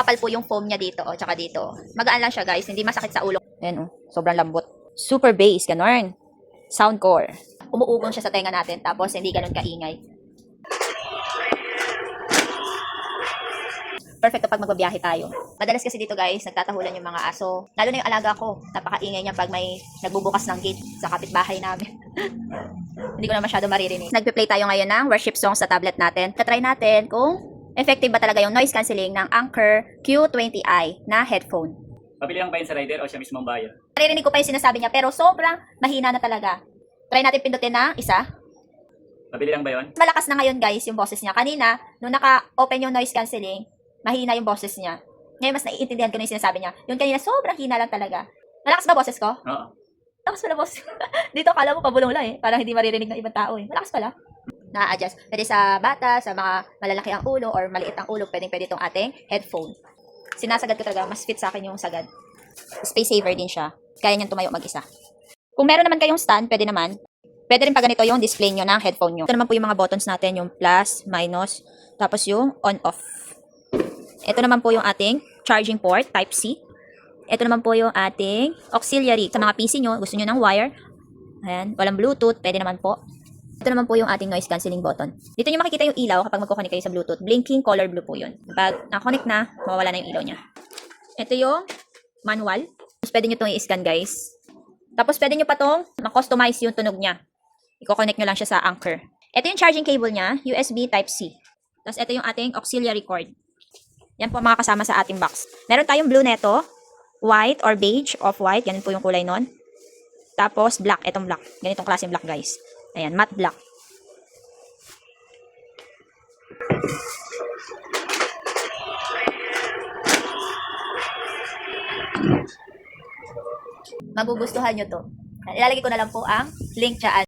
Kapal po yung foam niya dito, tsaka dito. Magaan lang siya guys, hindi masakit sa ulo. Ayan sobrang lambot. Super bass, ganon. Soundcore. Umuugong siya sa tenga natin, tapos hindi ganun kaingay. Perfecto pag magbabiyahe tayo. Madalas kasi dito guys, nagtatahulan yung mga aso. Lalo na yung alaga ko. Napakaingay niya pag may nagbubukas ng gate sa kapitbahay namin. Hindi ko na masyado maririnig. Nagpe-play tayo ngayon ng worship song sa tablet natin. Tatry natin kung effective ba talaga yung noise cancelling ng Anker Q20i na headphone. Pabili lang ba yun sa rider o siya mismo ang buyer? Naririnig ko pa yung sinasabi niya pero sobrang mahina na talaga. Try natin pindutin na isa. Pabili lang ba yun? Malakas na ngayon guys yung boses niya. Kanina, nung naka-open yung noise cancelling, mahina yung boses niya. Ngayon mas naiintindihan ko na yung sinasabi niya. Yung kanina sobrang hina lang talaga. Malakas ba boses ko? Oo. Malakas pala boses. Dito akala mo pabulong lang eh. Parang hindi maririnig ng ibang tao eh. Malakas pala. Na-adjust. Pwede sa bata, sa mga malalaki ang ulo or maliit ang ulo, pwede itong ating headphone. Sinasagad ko talaga, mas fit sa akin yung sagad. Space saver din siya. Kaya niyang tumayo mag-isa. Kung meron naman kayong stand, pwede naman. Pwede rin pa ganito yung display nyo ng headphone nyo. Ito naman po yung mga buttons natin, yung plus, minus, tapos yung on-off. Ito naman po yung ating charging port, Type-C. Ito naman po yung ating auxiliary. Sa mga PC nyo, gusto nyo ng wire. Ayan, walang Bluetooth, pwede naman po. Ito naman po yung ating noise cancelling button. Dito nyo makikita yung ilaw kapag magkoconnect kayo sa Bluetooth. Blinking color blue po yun. Kapag nakakonect na, mawawala na yung ilaw niya. Ito yung manual. Tapos pwede nyo itong i-scan guys. Tapos pwede nyo pa itong ma-customize yung tunog niya. I-connect nyo lang siya sa Anker. Ito yung charging cable niya, USB Type-C. Tapos ito yung ating auxiliary cord. Yan po mga kasama sa ating box. Meron tayong blue neto, white or beige, off-white. Ganun po yung kulay nun. Tapos black, etong black. Ganitong klaseng black guys. Ayan, matte black. Magugustuhan nyo to. Ilalagay ko na lang po ang link dyan.